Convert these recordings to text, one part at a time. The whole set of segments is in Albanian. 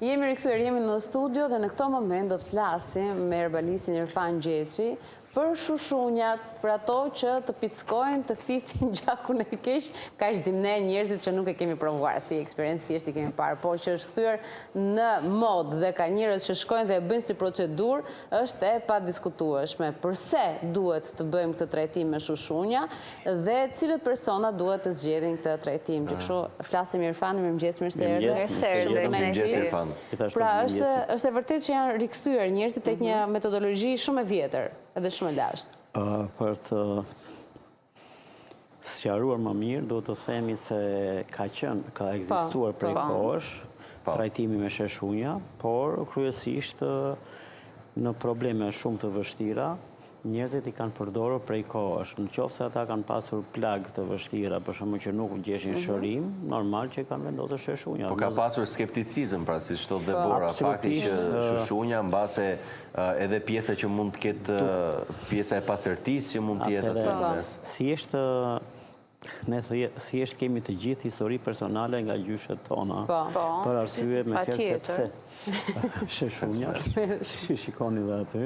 Jemi në studio dhe në këto moment do të flasim me herbalistin Irfan Gjeçi për shushunjat, për ato që të pickojnë, të thithin gjakun e keq, kaq dimne njerëzit që nuk e kemi provuar si eksperiencë, thjesht i kemi parë, por që është kthyer në mod dhe ka njerëz që shkojnë dhe e bëjnë si procedurë, është e padiskutueshme. Përse duhet të bëjmë këtë trajtim me shushunja dhe cilët persona duhet të zgjedhin këtë trajtim? Që kështu flasim Irfan, mirëmëngjes, mirë. Pra është e vërtetë që janë rikthyer njerëzit tek një metodologji shumë e vjetër edhe shumë e lashtë. Për të sqaruar më mirë, do të themi se ka ekzistuar prej kohësh trajtimi me sheshunja, por kryesisht në probleme shumë të vështira, njerëzit i kanë përdorur prej kohësh. Në qoftë se ata kanë pasur plagë të vështira, për shembull që nuk gjeshin shërim, normal që kanë vendosur sheshunja. Po ka pasur skepticizëm, pra si thot Debora, fakti që sheshunja mbase edhe pjesa që mund të ketë pjesa e pastërtisë që mund të jetë aty në mes. Ne thjesht kemi të gjithë histori personale nga gjyshet tona, për arsye me fjalë sepse sheshunja, si shikoni dhe aty,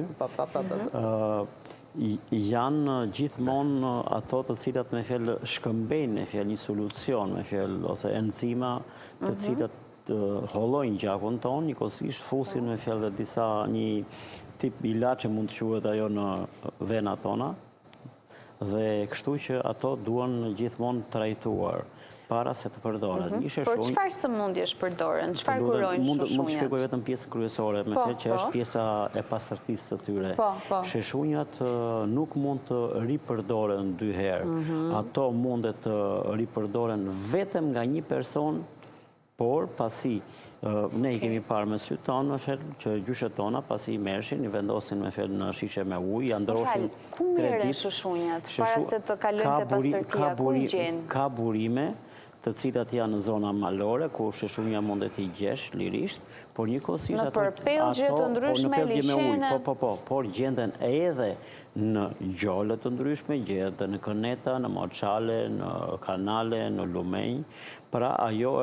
janë gjithmonë ato të cilat me fjalë shkëmbejnë me fjalë një solucion, me fjalë ose enzima të cilat hollojnë gjakun ton, njëkohësisht fusin me fjalë dhe disa një tip ilaçe mund të quhet ajo në venat tona, dhe kështu që ato duan gjithmonë trajtuar para se të përdoren. Por çfarë sëmundjesh përdoren? Çfarë kurojnë sheshunjat? Mund të shpjegoj vetëm pjesën kryesore, me fjalë që është pjesa e pastërtisë së tyre. Sheshunjat nuk mund të ripërdoren dy herë. Ato mundet të ripërdoren vetëm nga një person, por pasi ne i kemi parë me sytë tonë, me fjalë që gjyshet tona pasi i merrshin, i vendosin me fjalë në shishe me ujë, ja ndroshin 3 ditë. Ku merren sheshunjat? Para se të kalojnë te pastërtia, ku i gjen? Ka burime të cilat janë në zona malore, ku sheshunja mundet i gjesh lirisht, por njëkohësisht ato në përpellgje të ndryshme, liçene. Por gjenden edhe në gjolle të ndryshme, gjenden në këneta, në moçale, në kanale, në lumenj. Pra ajo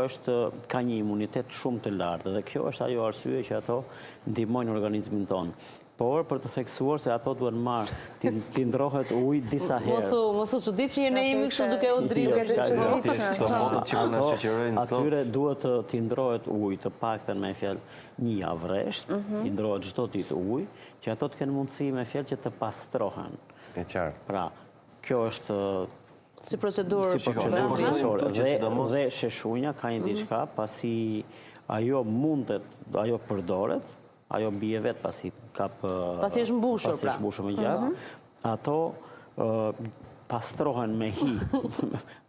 ka një imunitet shumë të lartë dhe kjo është ajo arsye që ato ndihmojnë organizmin tonë. Por për të theksuar se ato duhen marrë, t'i ndrohet ujë disa herë. Mos u çudit që jeni imi kështu duke u dritur. Atyre duhet t'i ndrohet ujë të paktën me fjalë një javë rresht, i ndrohet çdo ditë ujë, që ato të kenë mundësi me fjalë që të pastrohen. E qartë. Pra, kjo është si procedurë kryesore. Dhe sheshunja ka një diçka, pasi ajo mundet, ajo përdoret, ajo bie vetë pasi është mbushur, pasi është mbushur me gjak, ato pastrohen me hi.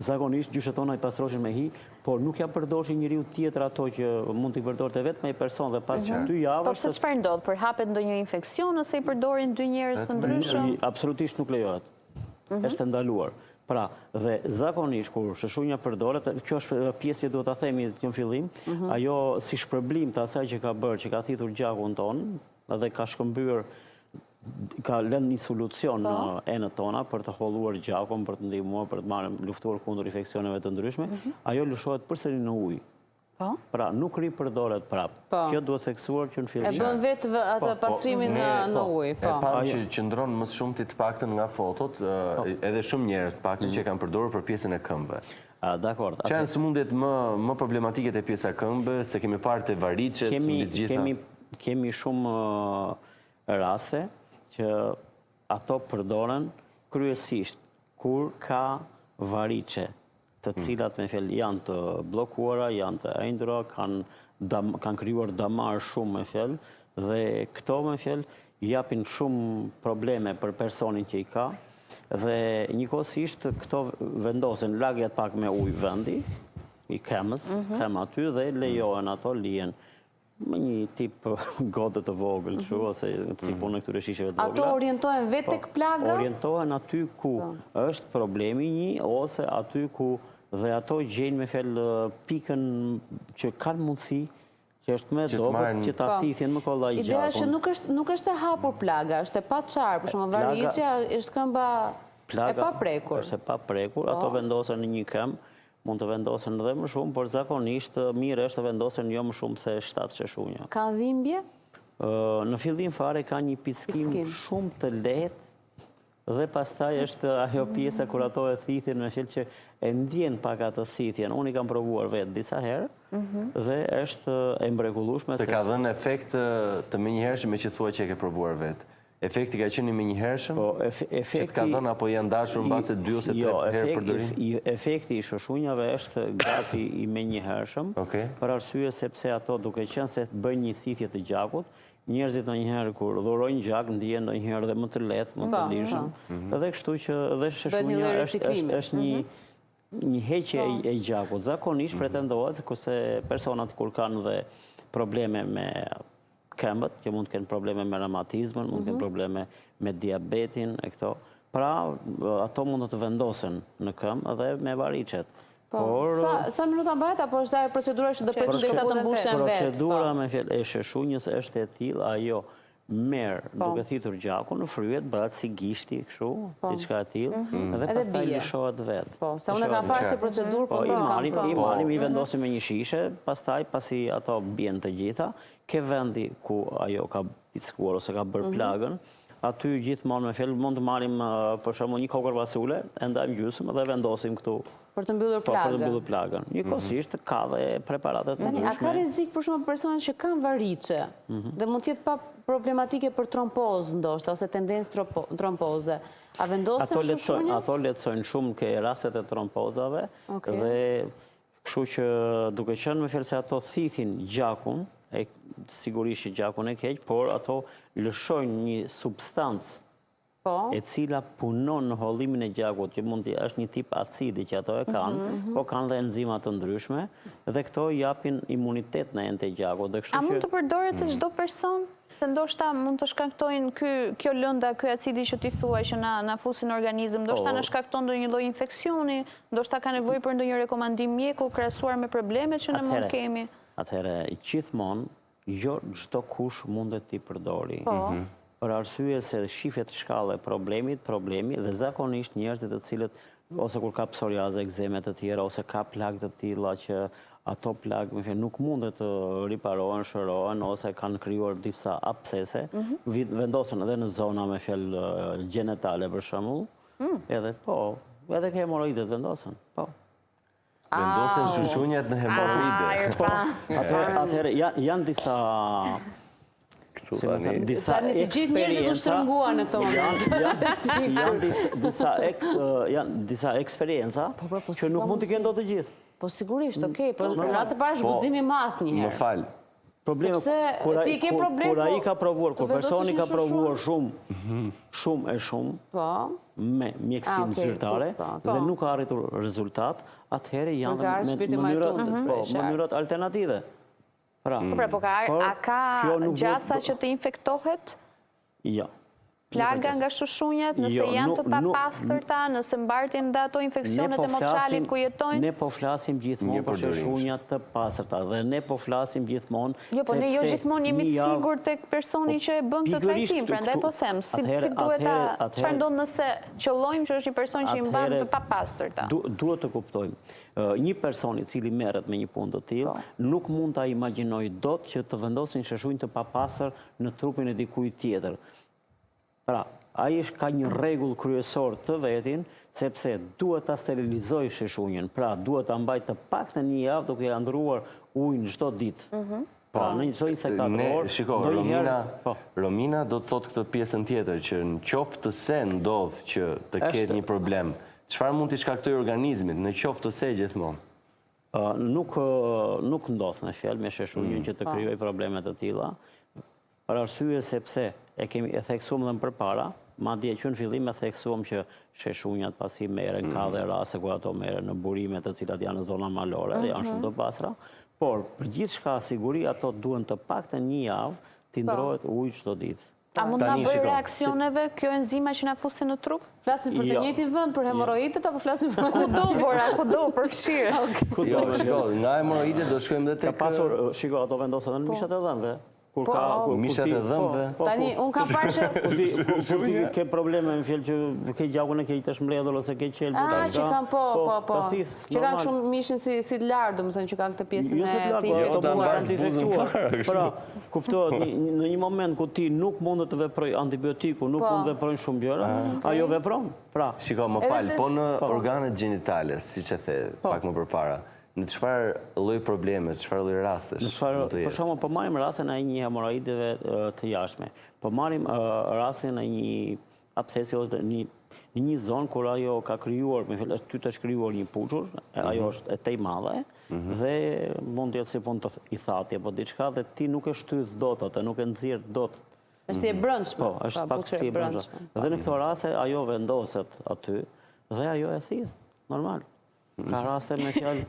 Zakonisht gjyshet tona i pastrohen me hi, por nuk ja përdorëshin njeriu tjetër ato që mund t'i përdorte vetëm ai person dhe pas 2 javësh. Por pse çfarë ndodh? Përhapet ndonjë infeksion ose i përdorin 2 njerëz të ndryshëm? Absolutisht nuk lejohet. Është ndaluar. Pra, dhe zakonisht kur sheshunja përdoret, kjo është pjesë që duhet ta themi në fillim, ajo si shpërblim të asaj që ka bërë, që ka thithur gjakun ton, dhe ka shkëmbyer, ka lënë një solucion në enët tona për të holluar gjakun, për të ndihmuar, për të luftuar kundër infeksioneve të ndryshme, ajo lëshohet përsëri në ujë. Pra, nuk ripërdoret prapë. Kjo duhet theksuar që në fillim. E bën vetë atë pastrimin në ujë. E pam që qëndron më shumë të paktën nga fotot, edhe shumë njerëz të paktën që kanë përdorur për pjesën e këmbëve. Dakor. Që janë sëmundjet më problematike te pjesa e këmbëve, se kemi parë te variçet, mbi të gjitha. Kemi shumë raste që ato përdoren kryesisht kur ka variçe, të cilat me fjalë janë të bllokuara, janë të ëndra, kanë krijuar damar shumë me fjalë dhe këto me fjalë japin shumë probleme për personin që i ka dhe njëkohësisht këto vendosen lagjet pak me ujë vendi, i kemës, kem aty dhe lejohen ato lihen me një tip gode të vogël, ose si punë në këtyre shisheve të vogla. Ato orientohen vetë tek plaga? Orientohen aty ku është problemi një, ose aty ku dhe ato gjejnë me fjalë pikën që kanë mundësi, që është me dobët, që ta thithjen më kollaj gjakun. Ideja është nuk është e hapur plaga, është e paçarë, për shembull variçja është këmba e paprekur. Është e paprekur, ato vendosen në një këmbë, mund të vendosen edhe më shumë, por zakonisht mirë është të vendosen jo më shumë se 7 sheshunja. Ka dhimbje? Në fillim fare ka një pickim shumë të lehtë dhe pastaj është ajo pjesa kur ato e thithin me qenë që e ndjen pak atë thithjen. Unë i kam provuar vetë disa herë dhe është e mrekullueshme. Të ka dhënë efekt të menjëhershëm me që thua që e ke provuar vetë. Efekti ka qenë i menjëhershëm? Që të ka dhënë apo janë dashur mbase 2 ose 3 herë përdorim? Efekti i sheshunjave është gati i menjëhershëm, për arsye sepse ato duke qenë se bëjnë një thithje të gjakut, njerëzit ndonjëherë kur dhurojnë gjak ndihen ndonjëherë dhe më të lehtë, më të lirshëm. Edhe kështu që dhe sheshunja është një heqje e gjakut. Zakonisht pretendohet kurse personat kur kanë dhe probleme me këmbët, që mund të kenë probleme me reumatizmin, mund të kenë probleme me diabetin e këto. Pra, ato mund të vendosen në këmbë dhe me varicet. Sa minuta bëhet, apo është ajo procedura që do presim derisa të mbushen vetë? Procedura me fjalë e sheshunjës është e tillë, ajo merr duke thithur gjakun, fryhet, bëhet si gishti kështu, diçka e tillë, dhe pastaj lëshohet vetë. Po, sa unë kam parë si procedurë, po i marrim, i vendosim me një shishe, pastaj pasi ato bien të gjitha, ke vendi ku ajo ka pickuar ose ka bërë plagën, aty gjithmonë me fjalë mund të marrim për shembull një kokër vasule, e ndajmë gjysmë dhe vendosim këtu. Për të mbyllur plagën. Për të mbyllur plagën. Njëkohësisht ka dhe preparatet të ndryshme. A ka rrezik për shembull personat që kanë varice dhe mund të jetë pa problematike për trompozë ndoshta ose tendencë trompoze. A vendosen sheshunja? Ato lehtësojnë shumë ke rastet e trompozave dhe kështu që duke qenë me fjalë se ato thithin gjakun, sigurisht që gjakun e keq, por ato lëshojnë një substancë e cila punon në hollimin e gjakut, që mund të është një tip acidi që ato e kanë, po kanë dhe enzima të ndryshme, dhe këto japin imunitet në ente gjakut. A mund të përdoret të çdo person? Se ndoshta mund të shkaktojnë kjo lënda, ky acidi që ti thuaj që na fusin organizëm, ndoshta na shkakton ndonjë lloj infeksioni, ndoshta ka nevojë për ndonjë rekomandim mjeku krahasuar me problemet që ne mund kemi. Atëherë, gjithmonë, jo çdo kush mundet t'i përdori. Për arsye se shifjet shkallë e problemi dhe zakonisht njerëzit të cilët ose kur ka psoriazë, ekzeme të tjera ose ka plagë të tilla që ato plagë nuk mundet të riparohen, shërohen ose kanë krijuar disa abscese, vendosen edhe në zona me fjalë gjenetale për shembull. Edhe ke hemoroidet vendosen. Po. Vendosen sheshunjat në hemoroide. Atëherë janë disa Disa të gjithë njerëzit u shtrënguar në këto momente. Janë disa eksperienca që nuk mund të kenë dot të gjithë. Po sigurisht, okej, po në rast të parë guximi i madh një herë. Më fal. Problemi kur ai ka provuar, kur personi ka provuar shumë e shumë me mjekësinë zyrtare dhe nuk ka arritur rezultat, atëherë janë mënyrat alternative. A ka gjasa që të infektohet? Jo. Plaga nga sheshunjat, nëse janë të papastërta, nëse mbartin dhe ato infeksionet e moçalit ku jetojnë? Ne po flasim gjithmonë për sheshunjat të pastërta dhe ne po flasim gjithmonë... Jo, po ne jo gjithmonë jemi të sigur tek personi që e bën këtë trajtim, prandaj po them, si duhet çfarë ndodh nëse qëllojmë që është një person që i mban të papastërta? Duhet të kuptojmë. Një person i cili merret me një punë të tillë nuk mund ta imagjinojë dot që të vendosin sheshunjë të papastër në trupin e dikujt tjetër. Pra, ai ka një rregull kryesor të vetin, sepse duhet ta sterilizoj sheshunjën, pra duhet ta mbaj të paktën një javë duke ia ndruar ujin çdo ditë. Pra, në 24 orë. Shiko, Romina do të thotë këtë pjesën tjetër, që në qoftë të se ndodh që të ketë një problem, çfarë mund t'i shkaktojë organizmit, në qoftë të se gjithmonë? Nuk ndodh me fjalë me sheshunjën që të krijojë probleme të tilla, për arsye sepse e theksuam dhe më përpara, madje që në fillim e theksuam që sheshunjat pasi merren, ka dhe raste ku ato merren në burime të cilat janë në zona malore dhe janë shumë të pastra, por për gjithçka siguri ato duhen të paktën një javë t'i ndrohet uji çdo ditë. A mund ta bëjë reaksioneve kjo enzima që na fusin në trup? Flasim për të njëjtin vend për hemoroidet apo flasim për kudo, përfshirë? Jo, shiko, nga hemoroidet do shkojmë edhe tek shiko, ato vendosen edhe në mishat e dhënëve. Mishat e dhëmbëve. Tani, unë kam parë që... Kur ti ke probleme në fjellë që ke gjakun e ke të shmledhur ose ke qelë. Që kanë po. Që kanë shumë mishin si të lartë, më thënë që kanë këtë pjesën e ti infektuar. Pra, kuptohet, në një moment ku ti nuk mund të veproj antibiotiku, nuk mund të veprojnë shumë gjëra, ajo vepron. Pra, shiko, më falë, po në organet gjinitale, si që the pak më përpara, në çfarë lloj probleme, çfarë lloj rastesh? Për shembull, po marrim rastin e një hemoroideve të jashtme. Po marrim rastin e një abscesi ose në një zonë kur ajo ka krijuar, me fjalë ty të shkrijuar një puçur, ajo është e tej madhe dhe mund të jetë si punë i thati apo diçka dhe ti nuk e shtyth dot atë, nuk e nxjerr dot. Është si e brendshme. Po, është pak si e brendshme. Dhe në këto raste ajo vendoset aty dhe ajo e thith, normal. Ka raste me fjalë.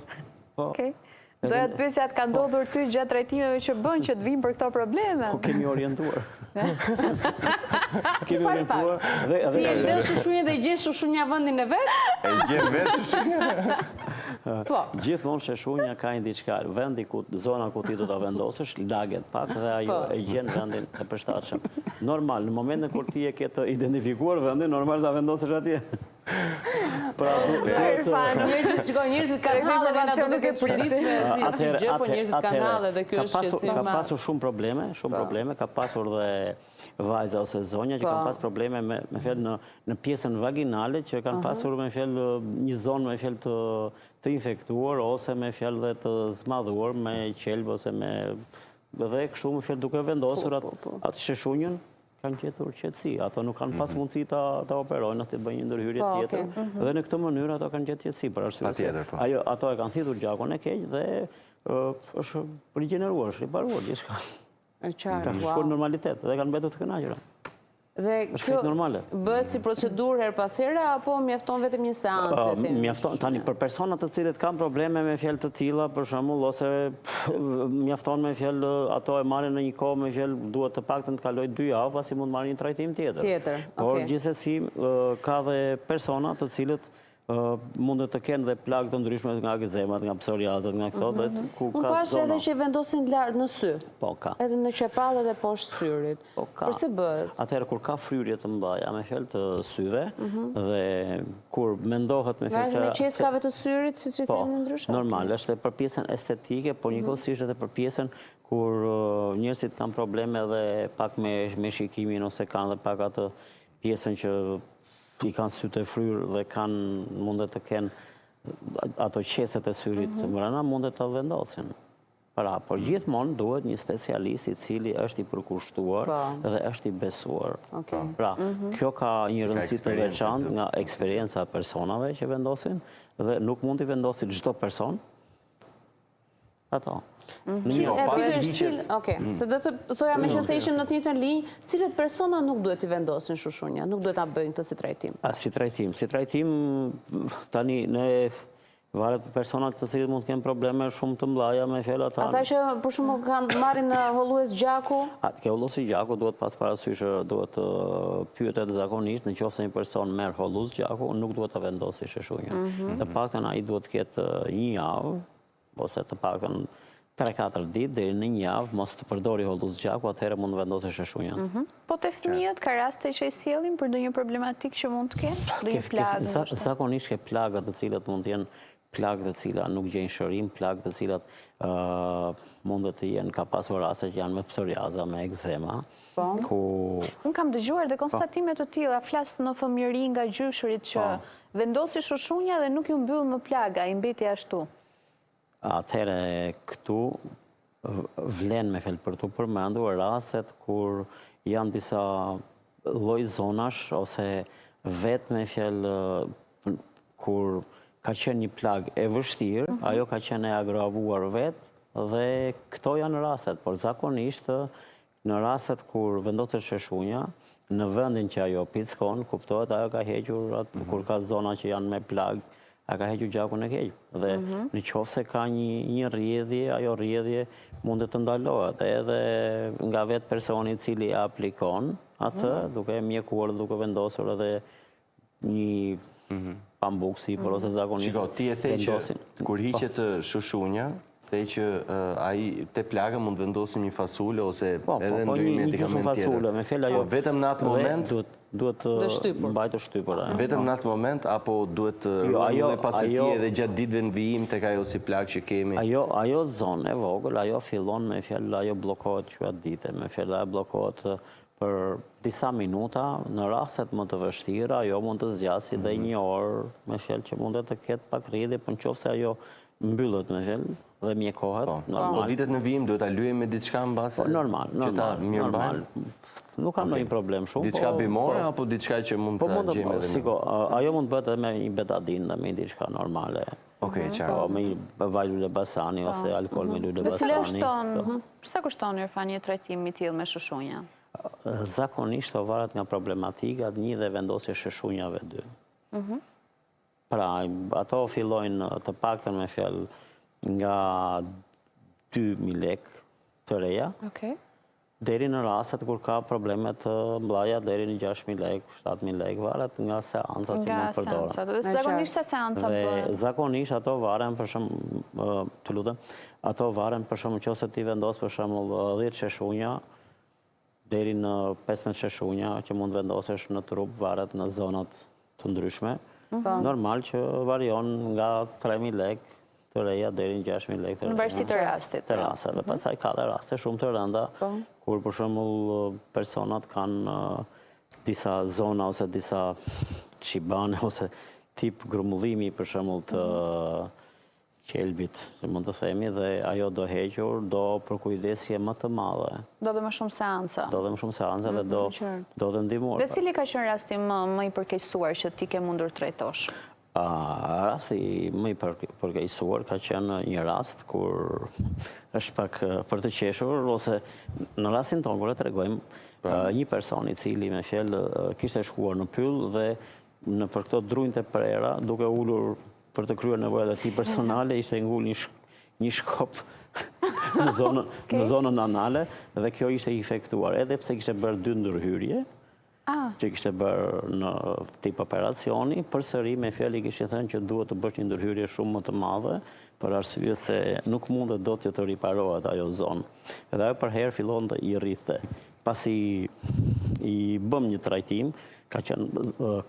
Doja të pyesja të ka ndodhur ty gjatë trajtimeve që bën që të vinë për këto probleme? Po kemi orientuar. Kemi orientuar. Ti e lë shushunjën dhe i gjesh shushunja vendin e vet? E gjen vetë shushunja? Po. Gjithmonë shushunja ka një diçka. Vendi zona ku ti do ta vendosësh laget pak dhe ajo e gjen vendin e përshtatshëm. Normal, në momentin kur ti e ke të identifikuar vendin, normal ta vendosësh atje. Pra, njerëzit kanë hallë dhe na duket e përditshme si gjë, po njerëzit kanë hallë dhe kjo është shqetësim. Ka pasur shumë probleme, ka pasur dhe vajza ose zonja që kanë pas probleme me fjalë në pjesën vaginale që kanë pasur me fjalë një zonë me fjalë të infektuar ose me fjalë dhe të zmadhuar me qelb ose me dhe kështu me fjalë duke vendosur atë shëshunjën kanë gjetur qetësi. Ato nuk kanë pas mundësi ta operojnë, të bëjnë një ndërhyrje tjetër. Dhe në këtë mënyrë ato kanë gjetur qetësi për arsye se ato e kanë thithur gjakun e keq dhe është rigjeneruar, është riparuar gjithçka. Ka shkuar në normalitet dhe kanë mbetur të kënaqura. Dhe kjo bëhet si procedurë her pas here apo mjafton vetëm një seancë? Mjafton tani për persona të cilët kanë probleme me fjalë të tilla, për shembull, ose mjafton me fjalë ato e marrin në një kohë me fjalë duhet të paktën të kalojë 2 javë pasi mund të marrin një trajtim tjetër. Por gjithsesi ka dhe persona të cilët mund të kenë dhe plagë të ndryshme nga ekzemat, nga psoriazat, nga këto dhe ku ka zona. Unë pash edhe që vendosin lartë në sy. Po, ka. Edhe në qepallë dhe poshtë syrit. Po, ka. Përse bëhet? Atëherë, kur ka fryrje të mbaja me fjalë të syve dhe kur mendohet me fjalë se... Në qeskave të syrit, si që themi në ndryshme? Normal, është për pjesën estetike, por njëkohësisht edhe për pjesën kur njerëzit kanë probleme dhe pak me shikimin ose kanë dhe pak atë pjesën që i kanë sytë e fryrë dhe mundet të kenë ato qeset e syrit të mrena, mundet të vendosin. Por gjithmonë duhet një specialist i cili është i përkushtuar dhe është i besuar. Pra, kjo ka një rëndësi të veçantë nga eksperienca e personave që vendosin dhe nuk mund të vendosin çdo person. Ato. Se do të soja me që se ishim në të njëjtën linjë, cilët persona nuk duhet i vendosin shushunja, nuk duhet ta bëjnë të si trajtim? Si trajtim, tani ne varet për personat të cilët mund të kenë probleme shumë të mëdha me fjalë ata. Ata që për shembull kanë marrin hollues gjaku? Ke holluesi gjaku duhet pas parasysh duhet të pyetet zakonisht nëse një person merr hollues gjaku, nuk duhet ta vendosë shushunjën. Të paktën ai duhet të ketë një javë ose të paktën 3-4 ditë deri në një javë mos të përdori hollues gjaku, atëherë mund të vendosë shushunjën. Po te fëmijët ka raste që i sjellin për ndonjë problematikë që mund të kenë, ndonjë plagë. Zakonisht ke plagë të cilat mund të jenë plagë të cilat nuk gjejnë shërim, plagë të cilat mund të jenë, ka pasur raste që janë me psoriaza, me ekzema. Unë kam dëgjuar dhe konstatime të tilla, flas në fëmijëri nga gjyshërit që vendosi shushunja dhe nuk ju mbyll më plaga, i mbeti ashtu. Atëherë këtu vlen me fjalë për të përmendur rastet kur janë disa lloj zonash ose vetë me fjalë kur ka qenë një plagë e vështirë, ajo ka qenë e agravuar vetë dhe këto janë rastet, por zakonisht në rastet kur vendoset shushunja, në vendin që ajo pickon, kuptohet ajo ka hequr kur ka zona që janë me plagë, a ka hequr gjakun e keq. Dhe në qoftë se ka një rrjedhje, ajo rrjedhje mund të ndalohet edhe nga vetë personi i cili aplikon atë, duke mjekuar, duke vendosur edhe një pambuk sipër ose zakonisht. Shiko, ti e the që kur hiqet shushunja, Te që ai te plaga mund vendosim një fasule ose edhe Po, ndryshim një medikament fasule, me fjala jo. Vetëm në atë moment duhet mbajtur shtypur. Vetëm në atë moment apo duhet rrugë pas të tij edhe gjatë ditëve në vijim tek ajo si plagë që kemi? Ajo zonë e vogël, ajo fillon me fjalë ajo bllokohet gjatë dite, me fjalë ajo bllokohet për disa minuta, në rastet më të vështira, ajo mund të zgjasë dhe 1 orë, me fjalë që mund të ketë pak rrjedhje, por nëse ajo mbyllet me fjalë dhe mjekohet, normal. Po ditët në vijim duhet ta lyejmë me diçka mbase? Normal. Nuk ka ndonjë problem shumë. Diçka bimore apo diçka që mund ta gjejmë edhe ne? Ajo mund të bëhet edhe me një betadin dhe me diçka normale. Okej, qartë. Me vaj lule basani ose alkool me lule basani. Sa kushton Irfan një trajtim i tillë me shëshunja? Zakonisht to varet nga problematika 1 dhe vendosja e shëshunjave 2. Pra, ato fillojnë të paktën me fjalë nga 2.000 lekë të reja, deri në rastet kur ka probleme të mbllaja deri në 6.000 lekë, 7.000 lekë, varet nga seancat që mund përdoren. Dhe zakonisht sa seanca bëhen? Zakonisht ato varen për shembull, të lutem, ato varen për shembull nëse ti vendos për shembull 10 sheshunja deri në 15 sheshunja që mund vendosesh në trup, varet në zonat të ndryshme. Normal që varion nga 3.000 lekë të reja deri në 6.000 lekë të reja. Në varësi të rastit. Të rasteve. Pastaj ka dhe raste shumë të rënda, kur për shembull personat kanë disa zona ose disa çibane ose tip grumullimi për shembull të qelbit, që mund të themi, dhe ajo do hequr, do për kujdesje më të madhe. Do dhe më shumë seanca. Do dhe më shumë seanca dhe do të ndihmuar. Dhe cili ka qenë rasti më i përkeqësuar që ti ke mundur trajtosh? Rasti më i përkeqësuar ka qenë një rast kur është pak për të qeshur, ose në rastin tonë kur e tregojmë një person i cili me fjalë kishte shkuar në pyll dhe në për këto drunjtë e prera, duke ulur për të kryer nevojat e tij personale, ishte ngul një shkop në zonën anale dhe kjo ishte infektuar, edhe pse kishte bërë 2 ndërhyrje, që kishte bërë në tip operacioni, përsëri me fjalë kishte thënë që duhet të bësh një ndërhyrje shumë më të madhe, për arsye se nuk mundet dot që të riparohet ajo zonë. Edhe ajo për herë fillon të i rrithte. Pasi i bëm një trajtim, ka qenë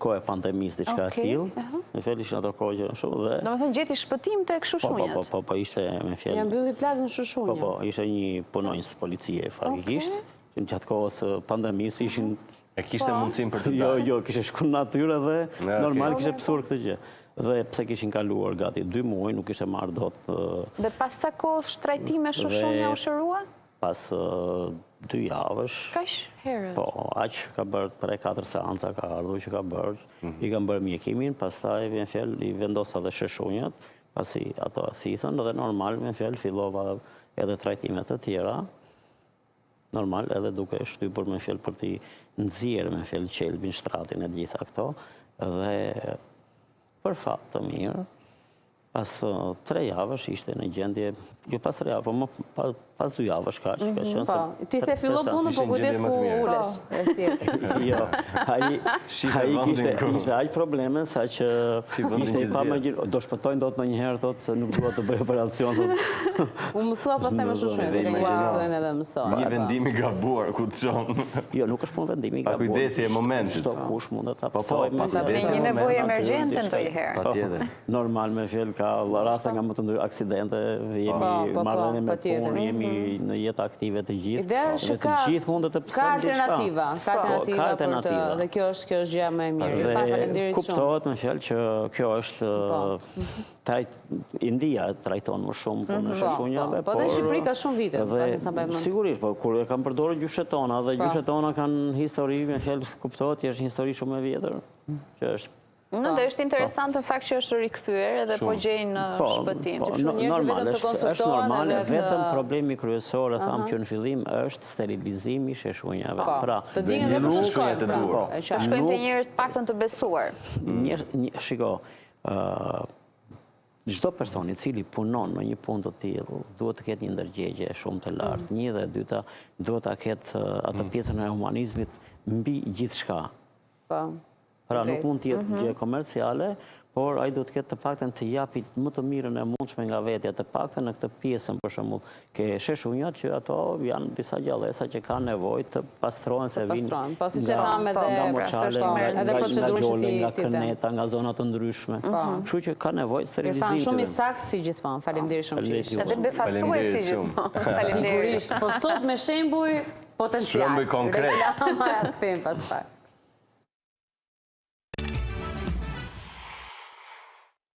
kohë e pandemisë diçka e tillë. Me fjalë ishin ato kohë që shumë dhe domethënë gjeti shpëtim tek shëshunjat. Po, ishte me fjalë. Ja mbylli plagën shëshunja. Po, ishte një punonjës policie faktikisht, që në gjatë kohës pandemisë ishin. E kishte mundësinë për të dalë. Jo, kishte shku në natyrë dhe normal kishte pësur këtë gjë. Dhe pse kishin kaluar gati 2 muaj, nuk ishte marrë dot. Dhe pas sa kohësh trajtime shëshunja u shërua? Pas 2 javësh. Kaq herë? Po, aq ka bërë 3-4 seanca ka ardhur që ka bërë. I kanë bërë mjekimin, pastaj me fjalë i vendosa dhe shëshunjat, pasi ato thithën dhe normal me fjalë fillova edhe trajtime të tjera. Normal edhe duke shtypur me fjalë për t'i nxjerrë me fjalë qelbin, shtratin e gjitha këto, dhe për fat të mirë, pas 3 javësh ishte në gjendje, jo pas 3 javë, po pas 2 javësh ka qenë se... Ti se fillo punën, po kujdes ku ulesh. Jo, ai kishte aq probleme sa që ishte pa më gjë, do shpëtojnë dot ndonjëherë thotë se nuk dua të bëj operacion thotë. U mësua pastaj me shëshunjë, se ke qenë edhe mësoj. Një vendim i gabuar ku të çon. Jo, nuk është punë vendimi i gabuar. Pa kujdesje e momentit. Çdo kush mund ta pasojë me një nevojë emergjente ndonjëherë. Patjetër. Normal me fjalë ka raste nga më të ndryshme aksidente, jemi marrëdhënie me punë, jemi në jetë aktive të gjithë. Ideja është të gjithë mund të pësojnë diçka. Ka alternativa dhe kjo është gjëja më e mirë. Dhe kuptohet me fjalë që kjo është India trajton më shumë punën e shëshunjave. Po dhe Shqipëri ka shumë vite. Sigurisht, po kur e kanë përdorur gjyshet tona dhe gjyshet tona kanë histori, me fjalë kuptohet që është një histori shumë e vjetër, që është. Dhe është interesant në fakt që është rikthyer edhe po gjejnë shpëtim. Normal, është normale, vetëm problemi kryesor, e thamë që në fillim, është sterilizimi sheshunjave. Pra, të dinë dhe për shkojnë. Të shkojnë të njerëz paktën të besuar. Shiko, çdo person i cili punon në një punë të tillë duhet të ketë një ndërgjegje shumë të lartë. Një dhe dyta, duhet ta ketë atë pjesën e humanizmit mbi gjithçka. Pra nuk mund të jetë gjë komerciale, por ai do të ketë të paktën të japi më të mirën e mundshme nga vetja, të paktën në këtë pjesën për shembull, ke sheshunjat që ato janë disa gjallësa që kanë nevojë të pastrohen se vinë. Po siç e thamë nga Moçale, edhe procedurën që ti nga Këneta, nga zona të ndryshme. Kështu që ka nevojë sterilizimit. Shumë i saktë si gjithmonë. Faleminderit shumë që ishte. Edhe befasues si gjithmonë. Faleminderit. Sigurisht, po sot me shembuj potencial. Shembuj konkret. Reklama, kthejmë pas pak.